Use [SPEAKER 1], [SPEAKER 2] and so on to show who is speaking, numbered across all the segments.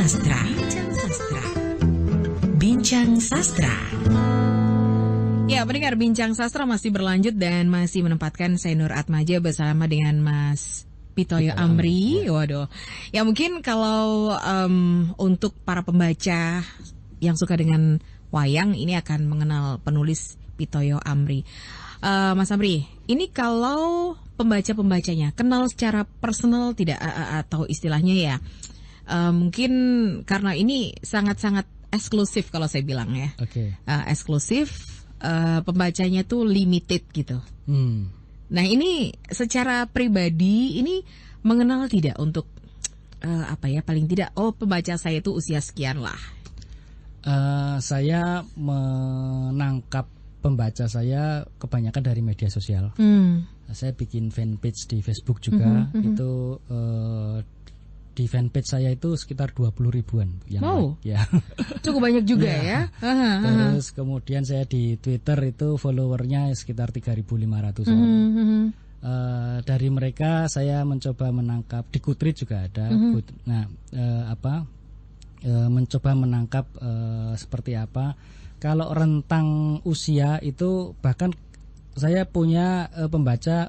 [SPEAKER 1] Sastra. Bincang Sastra.
[SPEAKER 2] Ya, pendengar Bincang Sastra masih berlanjut dan masih menempatkan saya Nur Atmaja bersama dengan Mas Pitoyo Amri. Waduh. Ya mungkin kalau untuk para pembaca yang suka dengan wayang ini akan mengenal penulis Pitoyo Amri. Mas Amri, ini kalau pembaca-pembacanya kenal secara personal tidak atau istilahnya ya mungkin karena ini sangat-sangat eksklusif kalau saya bilang ya.
[SPEAKER 3] Oke.
[SPEAKER 2] Eksklusif, pembacanya tuh limited gitu. Nah ini secara pribadi ini mengenal tidak untuk paling tidak pembaca saya itu usia sekian lah.
[SPEAKER 3] Saya menangkap pembaca saya kebanyakan dari media sosial. Saya bikin fanpage di Facebook juga. Itu di fanpage saya itu sekitar 20 ribuan yang like, ya.
[SPEAKER 2] Cukup banyak juga ya.
[SPEAKER 3] Terus kemudian saya di Twitter itu followernya sekitar 3.500 orang. Dari mereka saya mencoba menangkap, di Goodreads juga ada. Mencoba menangkap seperti apa. Kalau rentang usia itu bahkan saya punya pembaca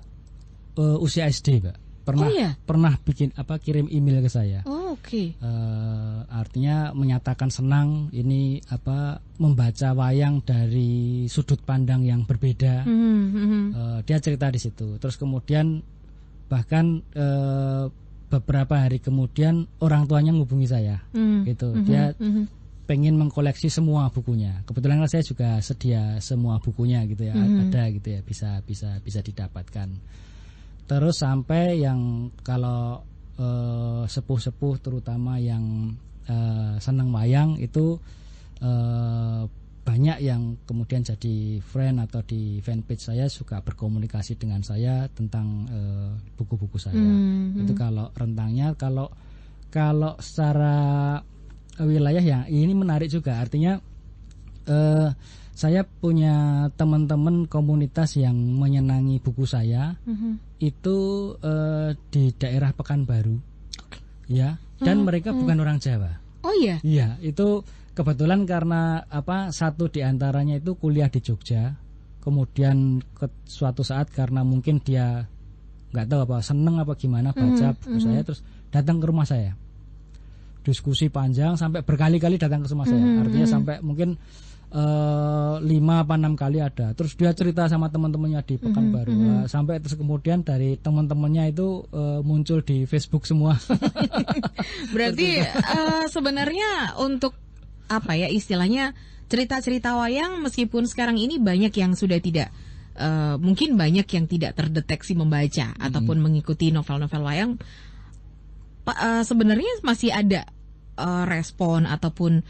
[SPEAKER 3] usia SD, Mbak. Pernah bikin kirim email ke saya. Artinya menyatakan senang ini membaca wayang dari sudut pandang yang berbeda. Dia cerita di situ. Terus kemudian bahkan beberapa hari kemudian orang tuanya menghubungi saya. Gitu. Dia pengen mengkoleksi semua bukunya. Kebetulan saya juga sedia semua bukunya gitu ya. Ada gitu ya, bisa didapatkan. Terus sampai yang kalau sepuh-sepuh terutama yang senang wayang itu banyak yang kemudian jadi friend atau di fanpage saya suka berkomunikasi dengan saya tentang buku-buku saya. Itu kalau rentangnya. Kalau secara wilayah yang ini menarik juga, artinya saya punya teman-teman komunitas yang menyenangi buku saya itu di daerah Pekanbaru, ya, dan mereka bukan orang Jawa.
[SPEAKER 2] Oh iya?
[SPEAKER 3] Iya, itu kebetulan karena satu di antaranya itu kuliah di Jogja, kemudian suatu saat karena mungkin dia nggak tahu seneng gimana baca buku saya, terus datang ke rumah saya. Diskusi panjang sampai berkali-kali datang ke rumah saya. Artinya sampai mungkin 5-6 kali ada. Terus dia cerita sama teman-temannya di Pekanbaru. Sampai terus kemudian dari teman-temannya itu muncul di Facebook semua.
[SPEAKER 2] Berarti sebenarnya untuk istilahnya cerita-cerita wayang meskipun sekarang ini banyak yang sudah tidak mungkin banyak yang tidak terdeteksi membaca ataupun mengikuti novel-novel wayang, sebenarnya masih ada respon ataupun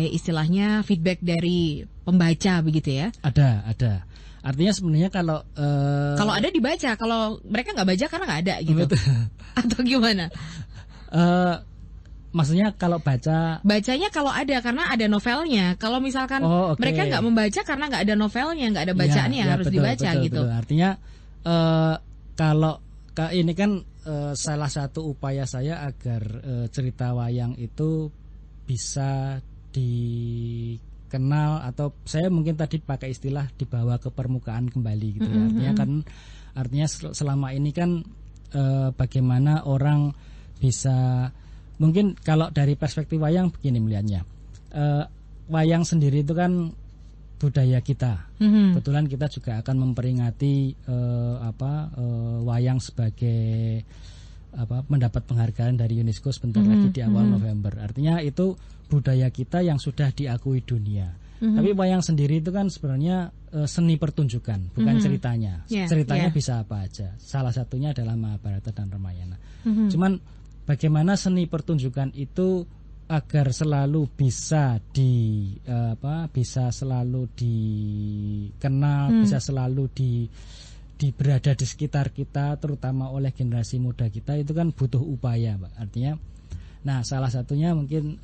[SPEAKER 2] istilahnya feedback dari pembaca begitu ya?
[SPEAKER 3] Ada. Artinya sebenarnya kalau
[SPEAKER 2] ada dibaca, kalau mereka nggak baca karena nggak ada gitu. Atau gimana?
[SPEAKER 3] Maksudnya kalau bacanya
[SPEAKER 2] kalau ada karena ada novelnya. Kalau misalkan mereka nggak membaca karena nggak ada novelnya, nggak ada bacaannya yang harus dibaca gitu.
[SPEAKER 3] Betul. Artinya kalau ini kan salah satu upaya saya agar cerita wayang itu bisa dikenal, atau saya mungkin tadi pakai istilah dibawa ke permukaan kembali gitu ya. Artinya selama ini kan bagaimana orang bisa, mungkin kalau dari perspektif wayang begini melihatnya, wayang sendiri itu kan budaya kita. Kebetulan kita juga akan memperingati wayang sebagai mendapat penghargaan dari UNESCO sebentar lagi di awal November. Artinya itu budaya kita yang sudah diakui dunia. Tapi wayang sendiri itu kan sebenarnya seni pertunjukan, bukan ceritanya. Ceritanya bisa apa aja. Salah satunya adalah Mahabharata dan Ramayana. Cuman bagaimana seni pertunjukan itu agar selalu bisa bisa selalu dikenal, bisa selalu berada di sekitar kita, terutama oleh generasi muda kita, itu kan butuh upaya, Mbak. Artinya, salah satunya mungkin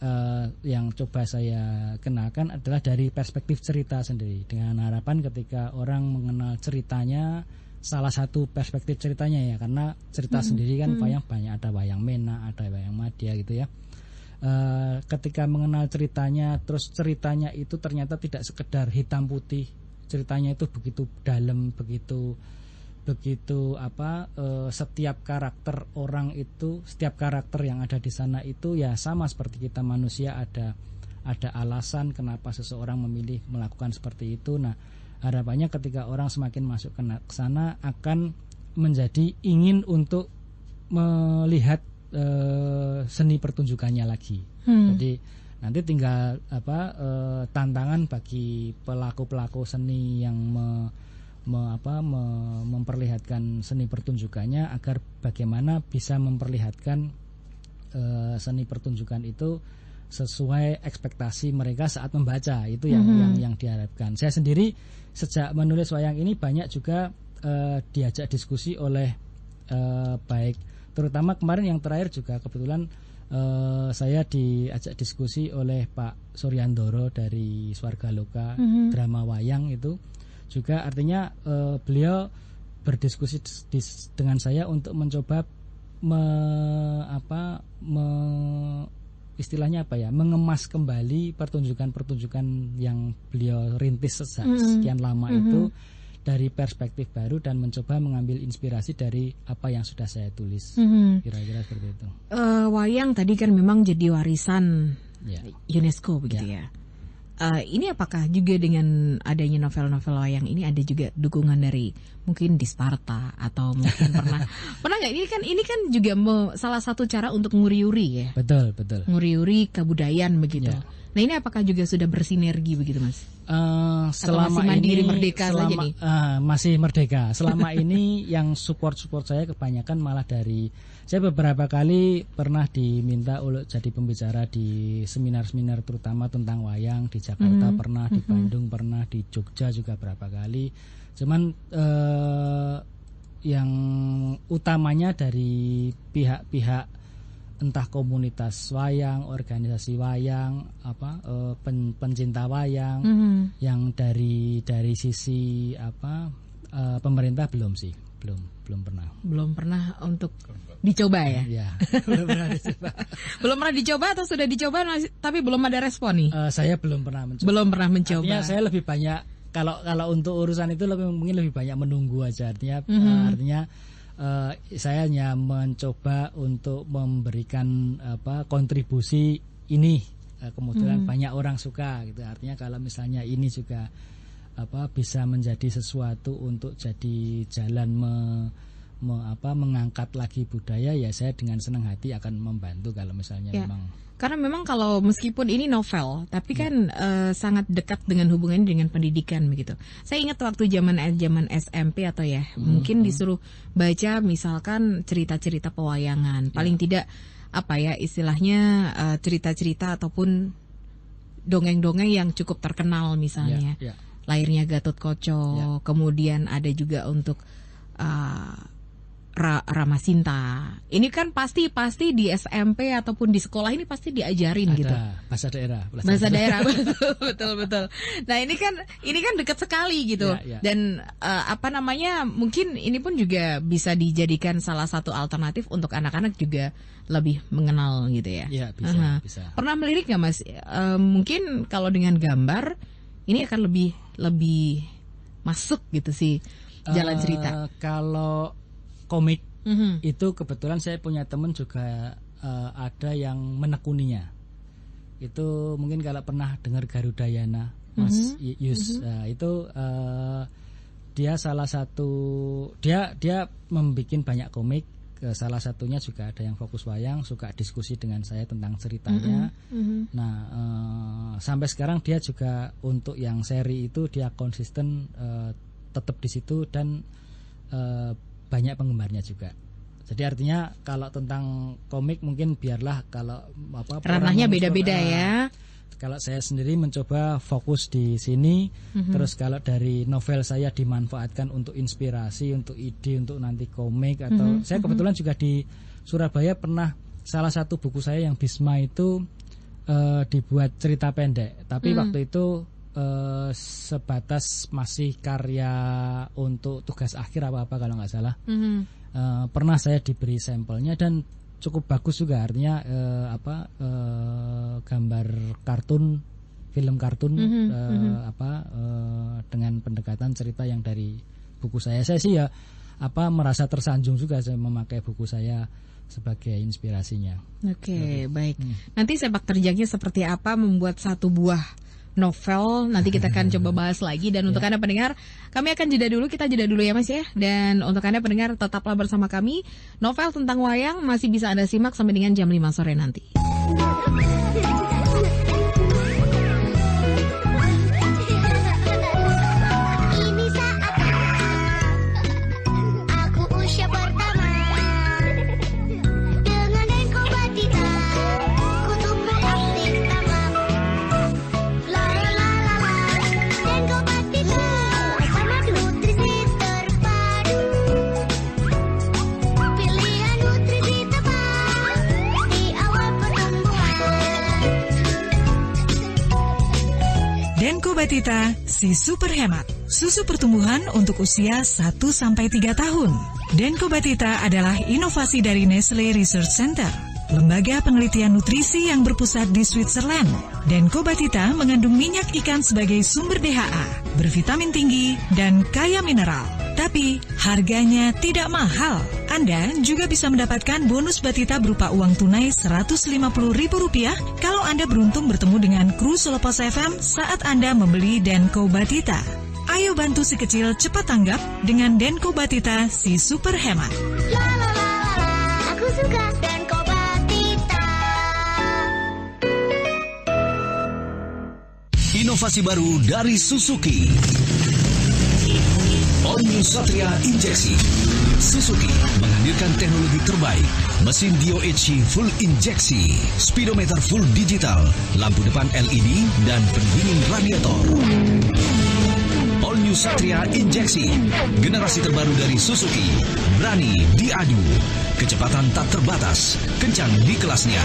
[SPEAKER 3] yang coba saya kenalkan adalah dari perspektif cerita sendiri, dengan harapan ketika orang mengenal ceritanya, salah satu perspektif ceritanya ya, karena cerita sendiri kan banyak ada wayang Mena, ada wayang Madya gitu ya. ketika mengenal ceritanya, terus ceritanya itu ternyata tidak sekedar hitam putih, ceritanya itu begitu dalam, begitu setiap karakter orang itu, setiap karakter yang ada di sana itu ya sama seperti kita manusia, ada alasan kenapa seseorang memilih melakukan seperti itu. Nah, harapannya ketika orang semakin masuk ke sana akan menjadi ingin untuk melihat seni pertunjukannya lagi. Jadi nanti tinggal tantangan bagi pelaku seni yang memperlihatkan seni pertunjukannya agar bagaimana bisa memperlihatkan seni pertunjukan itu sesuai ekspektasi mereka saat membaca. Itu yang diharapkan. Saya sendiri sejak menulis wayang ini banyak juga diajak diskusi oleh baik, terutama kemarin yang terakhir juga kebetulan saya diajak diskusi oleh Pak Suryandoro dari Swargaloka drama wayang itu juga, artinya beliau berdiskusi dengan saya untuk mencoba istilahnya mengemas kembali pertunjukan yang beliau rintis sejak sekian lama itu dari perspektif baru dan mencoba mengambil inspirasi dari apa yang sudah saya tulis. Kira-kira seperti itu.
[SPEAKER 2] Wayang tadi kan memang jadi warisan UNESCO begitu ya. Ini apakah juga dengan adanya novel-novel wayang ini ada juga dukungan dari mungkin di Sparta atau mungkin pernah nggak, ini kan juga salah satu cara untuk nguri-uri ya.
[SPEAKER 3] Betul.
[SPEAKER 2] Nguri-uri kebudayaan begitu.
[SPEAKER 3] Ya.
[SPEAKER 2] Nah, ini apakah juga sudah bersinergi begitu, Mas?
[SPEAKER 3] Selama
[SPEAKER 2] masih mandiri,
[SPEAKER 3] ini
[SPEAKER 2] merdeka saja nih?
[SPEAKER 3] Masih merdeka. Selama ini yang support saya kebanyakan malah dari, saya beberapa kali pernah diminta untuk jadi pembicara di seminar-seminar terutama tentang wayang di Jakarta, pernah di Bandung, pernah di Jogja juga berapa kali. Cuman yang utamanya dari pihak-pihak entah komunitas wayang, organisasi wayang, pencinta wayang, yang dari sisi pemerintah belum pernah.
[SPEAKER 2] Belum pernah untuk dicoba ya?
[SPEAKER 3] Ya, belum pernah dicoba.
[SPEAKER 2] Belum pernah dicoba atau sudah dicoba tapi belum ada respon nih?
[SPEAKER 3] Saya belum pernah mencoba.
[SPEAKER 2] Belum pernah mencoba.
[SPEAKER 3] Artinya saya lebih banyak kalau untuk urusan itu mungkin lebih banyak menunggu aja. Artinya saya hanya mencoba untuk memberikan kontribusi ini, kemudian banyak orang suka gitu. Artinya kalau misalnya ini juga bisa menjadi sesuatu untuk jadi jalan mengangkat lagi budaya, ya saya dengan senang hati akan membantu kalau misalnya memang.
[SPEAKER 2] Karena memang kalau meskipun ini novel, tapi kan sangat dekat dengan hubungannya dengan pendidikan begitu. Saya ingat waktu zaman SMP atau mungkin disuruh baca misalkan cerita-cerita pewayangan, paling tidak istilahnya cerita-cerita ataupun dongeng-dongeng yang cukup terkenal misalnya. Lahirnya Gatot Kaca, kemudian ada juga untuk Ramasinta. Ini kan pasti di SMP ataupun di sekolah ini pasti diajarin gitu.
[SPEAKER 3] Bahasa daerah.
[SPEAKER 2] Betul. Nah, ini kan dekat sekali gitu. Dan mungkin ini pun juga bisa dijadikan salah satu alternatif untuk anak-anak juga lebih mengenal gitu ya.
[SPEAKER 3] Iya, bisa.
[SPEAKER 2] Pernah melirik nggak, Mas? Mungkin kalau dengan gambar ini akan lebih masuk gitu sih jalan cerita.
[SPEAKER 3] Kalau komik itu kebetulan saya punya teman juga ada yang menekuninya. Itu mungkin kalau pernah dengar Garudayana, Mas Yus, itu dia salah satu dia membuat banyak komik. Salah satunya juga ada yang fokus wayang, suka diskusi dengan saya tentang ceritanya. Nah, sampai sekarang dia juga untuk yang seri itu dia konsisten tetap di situ dan banyak penggemarnya juga. Jadi artinya kalau tentang komik mungkin biarlah kalau
[SPEAKER 2] ranahnya beda-beda ya.
[SPEAKER 3] Kalau saya sendiri mencoba fokus di sini, terus kalau dari novel saya dimanfaatkan untuk inspirasi, untuk ide, untuk nanti komik atau saya kebetulan juga di Surabaya pernah salah satu buku saya yang Bisma itu dibuat cerita pendek, tapi waktu itu sebatas masih karya untuk tugas akhir apa kalau nggak salah. Pernah saya diberi sampelnya dan cukup bagus juga, artinya gambar kartun, film kartun dengan pendekatan cerita yang dari buku saya. Saya sih ya merasa tersanjung juga saya memakai buku saya sebagai inspirasinya.
[SPEAKER 2] Oke, baik. Nanti sepak terjangnya seperti apa membuat satu buah novel, nanti kita akan coba bahas lagi. Dan untuk Anda pendengar, kami akan kita jeda dulu ya Mas ya. Dan untuk Anda pendengar, tetaplah bersama kami. Novel tentang wayang masih bisa Anda simak sampai dengan jam 5 sore nanti.
[SPEAKER 1] Denko Batita, si super hemat. Susu pertumbuhan untuk usia 1-3 tahun. Denko Batita adalah inovasi dari Nestle Research Center, lembaga penelitian nutrisi yang berpusat di Switzerland. Denko Batita mengandung minyak ikan sebagai sumber DHA, bervitamin tinggi, dan kaya mineral. Tapi harganya tidak mahal. Anda juga bisa mendapatkan bonus Batita berupa uang tunai Rp150.000 kalau Anda beruntung bertemu dengan kru Sulepos FM saat Anda membeli Denko Batita. Ayo bantu si kecil cepat tanggap dengan Denko Batita, si super hemat.
[SPEAKER 4] La la la la, aku suka Denko Batita.
[SPEAKER 5] Inovasi baru dari Suzuki. All New Satria Injeksi. Suzuki menghadirkan teknologi terbaik, mesin DOHC full injeksi, speedometer full digital, lampu depan LED, dan pendingin radiator. All New Satria Injeksi, generasi terbaru dari Suzuki, berani diadu, kecepatan tak terbatas, kencang di kelasnya.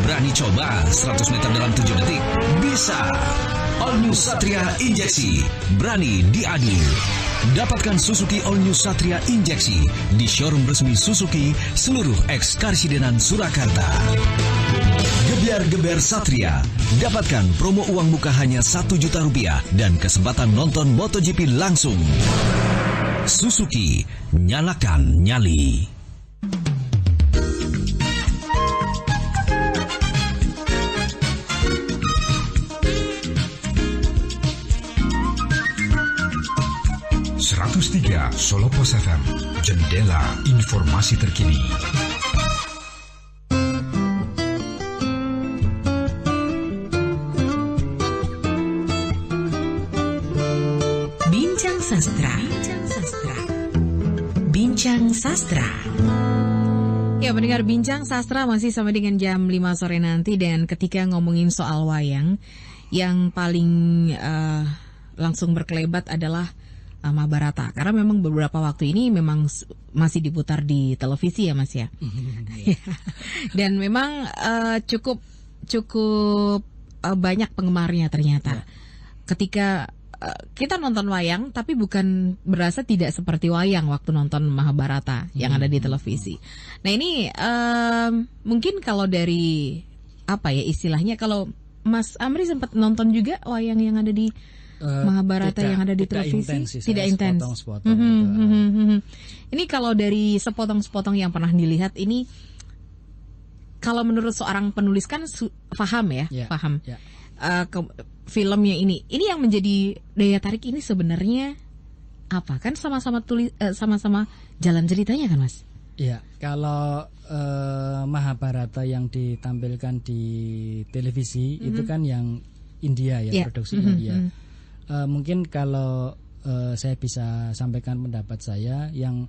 [SPEAKER 5] Berani coba 100 meter dalam 7 detik? Bisa. All New Satria Injeksi, berani diadu. Dapatkan Suzuki All New Satria Injeksi di showroom resmi Suzuki seluruh eks-Karsidenan Surakarta. Gebiar-geber Satria. Dapatkan promo uang muka hanya Rp1 juta dan kesempatan nonton MotoGP langsung. Suzuki, nyalakan nyali. Sulepos FM, jendela informasi terkini.
[SPEAKER 1] Bincang Sastra. Bincang Sastra.
[SPEAKER 2] Ya, pendengar Bincang Sastra masih sama dengan jam 5 sore nanti. Dan ketika ngomongin soal wayang, yang paling langsung berkelebat adalah Mahabharata, karena memang beberapa waktu ini memang masih diputar di televisi ya Mas ya. Dan memang cukup banyak penggemarnya ternyata. Ketika kita nonton wayang, tapi bukan berasa tidak seperti wayang waktu nonton Mahabharata yang ada di televisi. Nah ini mungkin kalau dari istilahnya, kalau Mas Amri sempat nonton juga wayang yang ada di Mahabharata yang ada di televisi? Tidak intens. Ini kalau dari sepotong-sepotong yang pernah dilihat ini, kalau menurut seorang penulis kan paham ya, paham. Filmnya ini yang menjadi daya tarik ini sebenarnya apa? Kan sama-sama sama-sama jalan ceritanya kan Mas?
[SPEAKER 3] Iya, kalau Mahabharata yang ditampilkan di televisi itu kan yang India ya, produksi India. Mungkin kalau saya bisa sampaikan pendapat saya, yang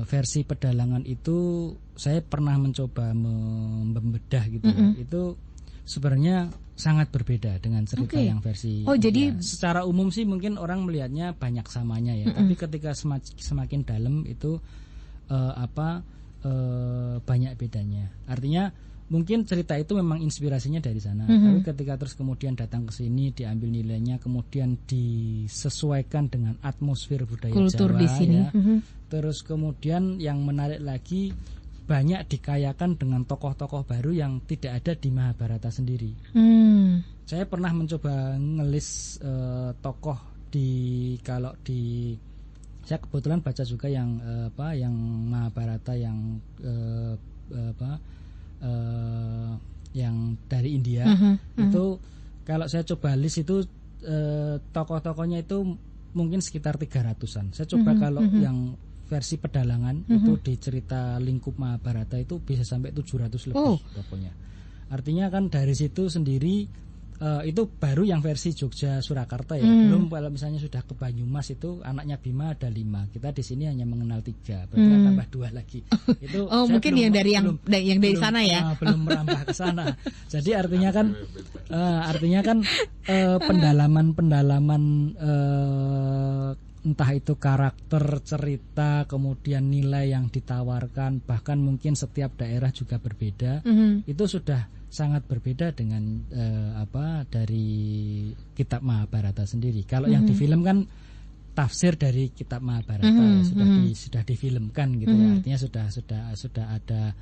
[SPEAKER 3] versi pedalangan itu saya pernah mencoba membedah gitu. Itu sebenarnya sangat berbeda dengan cerita yang versi
[SPEAKER 2] jadi
[SPEAKER 3] secara umum sih mungkin orang melihatnya banyak samanya ya, tapi ketika semakin dalam itu banyak bedanya. Artinya mungkin cerita itu memang inspirasinya dari sana, tapi ketika terus kemudian datang ke sini diambil nilainya, kemudian disesuaikan dengan atmosfer budaya
[SPEAKER 2] kultur
[SPEAKER 3] Jawa
[SPEAKER 2] di sini.
[SPEAKER 3] ya. Terus kemudian yang menarik lagi, banyak dikayakan dengan tokoh-tokoh baru yang tidak ada di Mahabharata sendiri. Saya pernah mencoba ngelis tokoh kalau di saya kebetulan baca juga yang yang Mahabharata yang yang dari India. Itu kalau saya coba list itu tokoh-tokohnya itu mungkin sekitar 300-an. Saya coba kalau yang versi pedalangan itu di cerita lingkup Mahabharata itu bisa sampai 700 lebih tokohnya. Artinya kan dari situ sendiri itu baru yang versi Jogja Surakarta ya. Belum kalau misalnya sudah ke Banyumas itu anaknya Bima ada 5. Kita di sini hanya mengenal 3. Berarti tambah 2 lagi. Itu
[SPEAKER 2] mungkin yang dari dari sana ya.
[SPEAKER 3] Belum merambah ke sana. Jadi artinya kan pendalaman entah itu karakter, cerita, kemudian nilai yang ditawarkan, bahkan mungkin setiap daerah juga berbeda. Itu sudah sangat berbeda dengan dari kitab Mahabharata sendiri. Kalau yang di film kan tafsir dari kitab Mahabharata sudah difilmkan gitu ya. Artinya sudah ada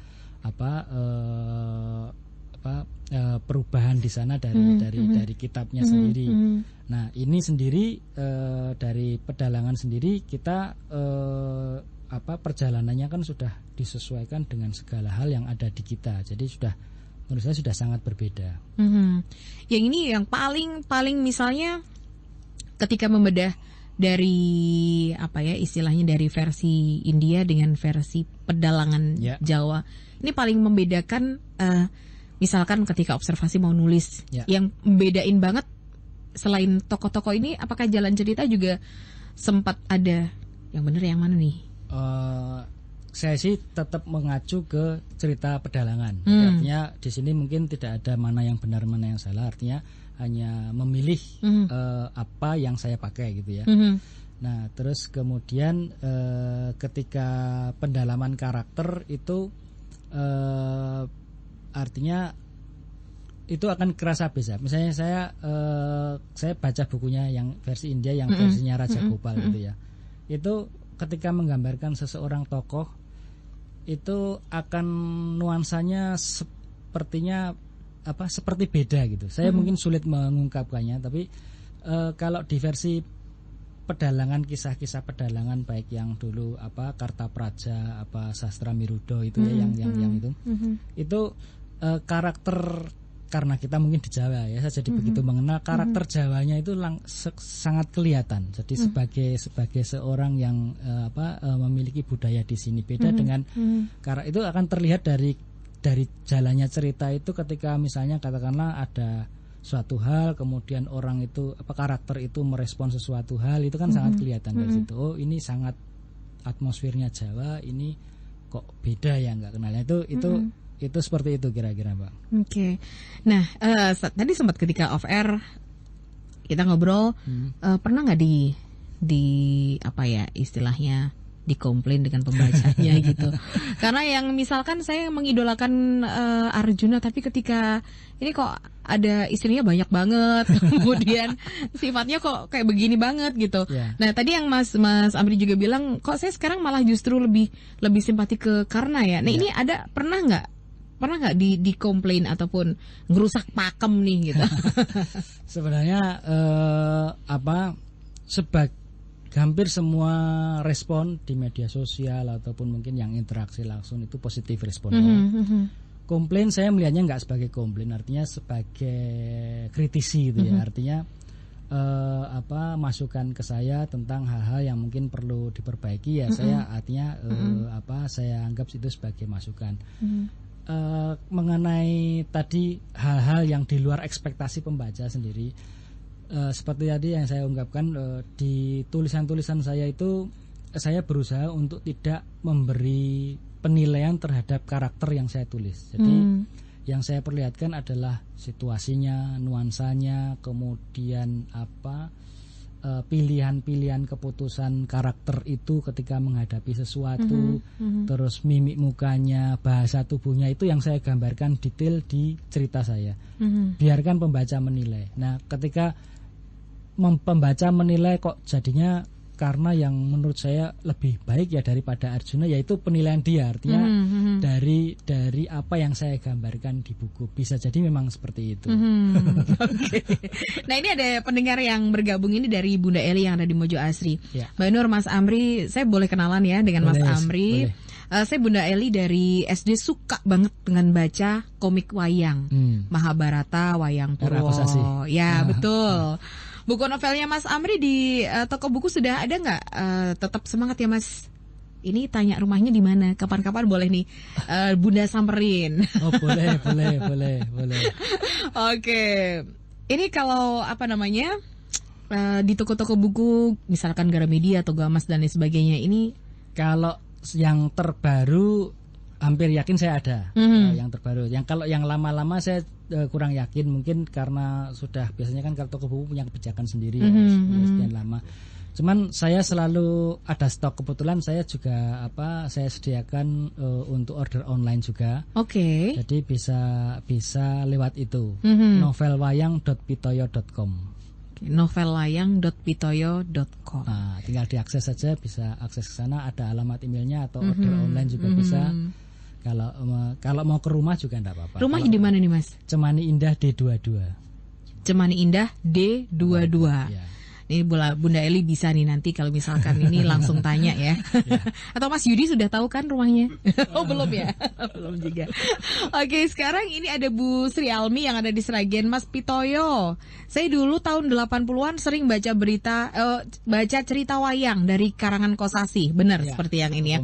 [SPEAKER 3] perubahan di sana dari kitabnya sendiri. Nah, ini sendiri dari pedalangan sendiri kita perjalanannya kan sudah disesuaikan dengan segala hal yang ada di kita. Jadi menurut saya sudah sangat berbeda.
[SPEAKER 2] Yang ini yang paling misalnya ketika membedah dari istilahnya dari versi India dengan versi pedalangan Jawa, ini paling membedakan misalkan ketika observasi mau nulis, yang membedain banget selain tokoh-tokoh ini, apakah jalan cerita juga sempat ada yang benar yang mana nih?
[SPEAKER 3] Saya sih tetap mengacu ke cerita pedalangan. Artinya di sini mungkin tidak ada mana yang benar mana yang salah. Artinya hanya memilih apa yang saya pakai gitu ya. Nah, terus kemudian ketika pendalaman karakter itu artinya itu akan kerasa beda. Misalnya saya baca bukunya yang versi India yang versinya Raja Gopal gitu ya. Itu ketika menggambarkan seseorang tokoh itu akan nuansanya sepertinya seperti beda gitu. Saya mungkin sulit mengungkapkannya, tapi kalau di versi pedalangan, kisah-kisah pedalangan baik yang dulu Kartapraja, Sastra Mirudo itu ya yang itu karakter, karena kita mungkin di Jawa ya, saya jadi begitu mengenal karakter Jawanya itu sangat kelihatan. Jadi sebagai seorang yang memiliki budaya di sini beda dengan itu akan terlihat dari jalannya cerita itu. Ketika misalnya katakanlah ada suatu hal, kemudian orang itu karakter itu merespon sesuatu hal, itu kan sangat kelihatan dari situ. Oh, ini sangat atmosfernya Jawa, ini kok beda ya, nggak kenalnya itu seperti itu kira-kira, Mbak.
[SPEAKER 2] Oke. Nah, tadi sempat ketika off air kita ngobrol, pernah nggak di istilahnya dikomplain dengan pembacanya gitu? Karena yang misalkan saya mengidolakan Arjuna, tapi ketika ini kok ada istrinya banyak banget, kemudian sifatnya kok kayak begini banget gitu. Nah, tadi yang Mas Amri juga bilang, kok saya sekarang malah justru lebih simpati ke Karna ya. Nah, ini pernah nggak dikomplain ataupun ngerusak pakem nih gitu?
[SPEAKER 3] Sebenarnya hampir semua respon di media sosial ataupun mungkin yang interaksi langsung itu positif responnya. Komplain saya melihatnya nggak sebagai komplain, artinya sebagai kritisi gitu ya. Artinya masukan ke saya tentang hal-hal yang mungkin perlu diperbaiki ya. Saya artinya saya anggap itu sebagai masukan. Mengenai tadi hal-hal yang di luar ekspektasi pembaca sendiri, seperti tadi yang saya ungkapkan, di tulisan-tulisan saya itu saya berusaha untuk tidak memberi penilaian terhadap karakter yang saya tulis. Jadi yang saya perlihatkan adalah situasinya, nuansanya, kemudian pilihan-pilihan keputusan karakter itu ketika menghadapi sesuatu, terus mimik mukanya, bahasa tubuhnya, itu yang saya gambarkan detail di cerita saya. Biarkan pembaca menilai. Nah, ketika pembaca menilai kok jadinya karena yang menurut saya lebih baik ya daripada Arjuna, yaitu penilaian dia, artinya dari apa yang saya gambarkan di buku. Bisa jadi memang seperti itu.
[SPEAKER 2] Oke. Nah, ini ada pendengar yang bergabung ini dari Bunda Eli yang ada di Mojo Asri.
[SPEAKER 3] Ya.
[SPEAKER 2] Mbak Nur, Mas Amri, saya boleh kenalan ya dengan Mas
[SPEAKER 3] Boleh,
[SPEAKER 2] Amri. Saya Bunda Eli dari SD, suka banget dengan baca komik wayang, Mahabharata, Wayang
[SPEAKER 3] Era
[SPEAKER 2] Purwo.
[SPEAKER 3] Kosasi.
[SPEAKER 2] Ya, betul. Buku novelnya Mas Amri di toko buku sudah ada nggak? Tetap semangat ya Mas. Ini tanya rumahnya di mana? Kapan-kapan boleh nih Bunda samperin.
[SPEAKER 3] Oh boleh.
[SPEAKER 2] Oke. Ini kalau apa namanya di toko-toko buku, misalkan Gramedia atau Gamas dan lain sebagainya, ini
[SPEAKER 3] Kalau yang terbaru hampir yakin saya ada. Yang terbaru. Yang kalau yang lama-lama saya kurang yakin, mungkin karena sudah biasanya kan kalau toko buku punya kebijakan sendiri sekian lama. Cuman saya selalu ada stok, kebetulan saya juga saya sediakan untuk order online juga.
[SPEAKER 2] Oke.
[SPEAKER 3] Jadi bisa lewat itu. novelwayang.pitoyo.com.
[SPEAKER 2] novellayang.pitoyo.com.
[SPEAKER 3] Nah, tinggal diakses saja, bisa akses ke sana, ada alamat emailnya atau order online juga bisa. Kalau mau ke rumah juga enggak apa-apa.
[SPEAKER 2] Rumahnya di mana nih Mas?
[SPEAKER 3] Cemani Indah D22.
[SPEAKER 2] Cemani Indah D22.
[SPEAKER 3] Ya.
[SPEAKER 2] Ini Bunda Eli bisa nih nanti kalau misalkan ini langsung tanya ya. Atau Mas Yudi sudah tahu kan rumahnya? Oh belum ya? Belum juga. Oke, sekarang ini ada Bu Sri Almi yang ada di Sragen. Mas Pitoyo, saya dulu tahun 80-an sering baca baca cerita wayang dari karangan Kosasi. Benar seperti yang ini ya.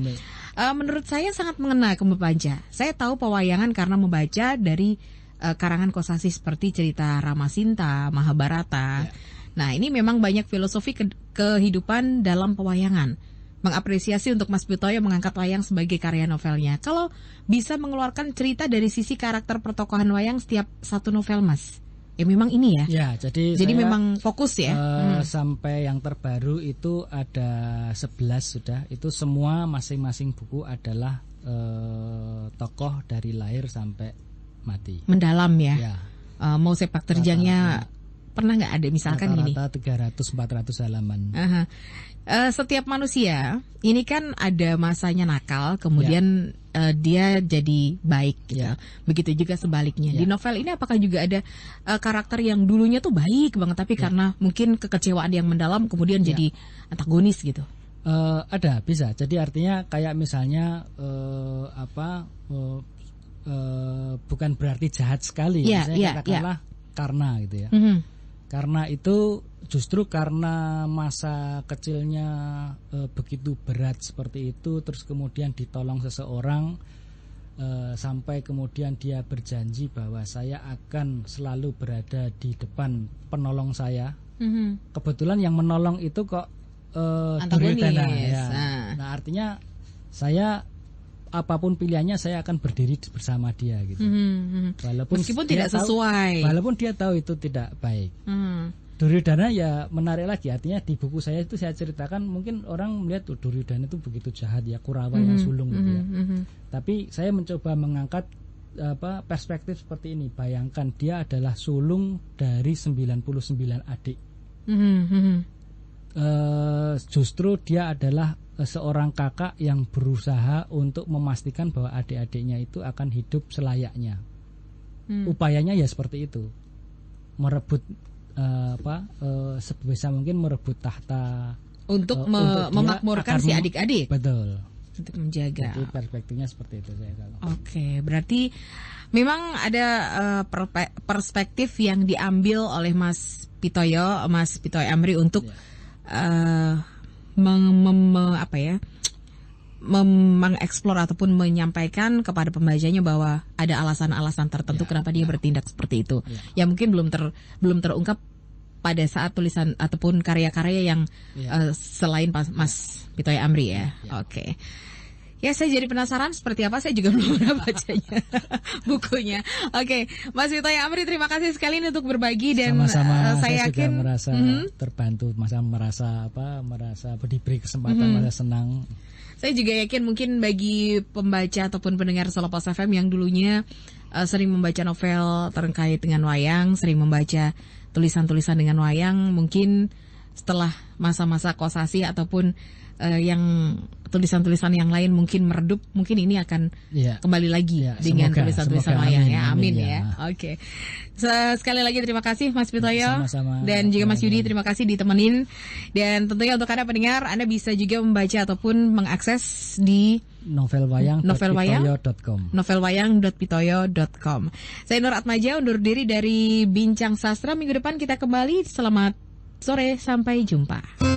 [SPEAKER 2] Menurut saya sangat mengena ke membaca. Saya tahu pewayangan karena membaca dari karangan Kosasi seperti cerita Ramasinta, Mahabharata. Nah, ini memang banyak filosofi kehidupan dalam pewayangan. Mengapresiasi untuk Mas Pitoyo mengangkat wayang sebagai karya novelnya. Kalau bisa mengeluarkan cerita dari sisi karakter pertokohan wayang setiap satu novel, Mas. Ya memang ini ya.
[SPEAKER 3] Ya, jadi
[SPEAKER 2] saya,
[SPEAKER 3] memang
[SPEAKER 2] fokus ya.
[SPEAKER 3] Sampai yang terbaru itu ada 11 sudah. Itu semua masing-masing buku adalah tokoh dari lahir sampai mati.
[SPEAKER 2] Mendalam ya. Mau sepak terjangnya pernah nggak ada misalkan gini?
[SPEAKER 3] Rata-rata 300-400 halaman.
[SPEAKER 2] Setiap manusia ini kan ada masanya nakal, kemudian dia jadi baik gitu. Begitu juga sebaliknya. Di novel ini apakah juga ada karakter yang dulunya tuh baik banget, tapi karena mungkin kekecewaan yang mendalam kemudian jadi antagonis gitu?
[SPEAKER 3] Ada, bisa. Jadi artinya kayak misalnya bukan berarti jahat sekali. Katakanlah Karna gitu ya. Karena itu justru karena masa kecilnya begitu berat seperti itu, terus kemudian ditolong seseorang, sampai kemudian dia berjanji bahwa saya akan selalu berada di depan penolong saya. Kebetulan yang menolong itu kok Duryodhana ya. Nah artinya saya apapun pilihannya saya akan berdiri bersama dia gitu.
[SPEAKER 2] Meskipun tidak sesuai.
[SPEAKER 3] Walaupun dia tahu itu tidak baik. Duryodhana ya menarik lagi, artinya di buku saya itu saya ceritakan, mungkin orang melihat Duryodhana itu begitu jahat ya, Kurawa yang sulung gitu ya. Tapi saya mencoba mengangkat perspektif seperti ini. Bayangkan dia adalah sulung dari 99 adik. Justru dia adalah seorang kakak yang berusaha untuk memastikan bahwa adik-adiknya itu akan hidup selayaknya. Upayanya ya seperti itu, merebut sebisa mungkin merebut tahta
[SPEAKER 2] untuk memakmurkan si adik-adik.
[SPEAKER 3] Betul.
[SPEAKER 2] Untuk menjaga.
[SPEAKER 3] Jadi perspektifnya seperti itu saya kalau.
[SPEAKER 2] Oke, berarti memang ada perspektif yang diambil oleh Mas Pitoyo Amri untuk mengeksplor ataupun menyampaikan kepada pembacanya bahwa ada alasan-alasan tertentu kenapa dia bertindak seperti itu. Ya mungkin belum terungkap pada saat tulisan ataupun karya-karya yang selain Mas Pitoyo Amri ya. Oke. Ya, saya jadi penasaran seperti apa, saya juga belum pernah bacanya bukunya. Oke, Mas Pitoyo Amri, terima kasih sekali untuk berbagi dan
[SPEAKER 3] sama-sama,
[SPEAKER 2] saya yakin
[SPEAKER 3] juga merasa terbantu, merasa diberi kesempatan, merasa senang.
[SPEAKER 2] Saya juga yakin mungkin bagi pembaca ataupun pendengar Solo Pos FM yang dulunya sering membaca novel terkait dengan wayang, sering membaca tulisan-tulisan dengan wayang, mungkin setelah masa-masa kosasi ataupun yang tulisan-tulisan yang lain mungkin meredup, mungkin ini akan kembali lagi dengan tulisan-tulisan wayang ya. Amin ya. Oke. Sekali lagi terima kasih Mas Pitoyo dan juga Mas Yudi, terima kasih ditemenin. Dan tentunya untuk Anda pendengar, Anda bisa juga membaca ataupun mengakses di novelwayang.pitoyo.com. Saya Nur Atmaja undur diri dari Bincang Sastra. Minggu depan kita kembali. Selamat sore, sampai jumpa.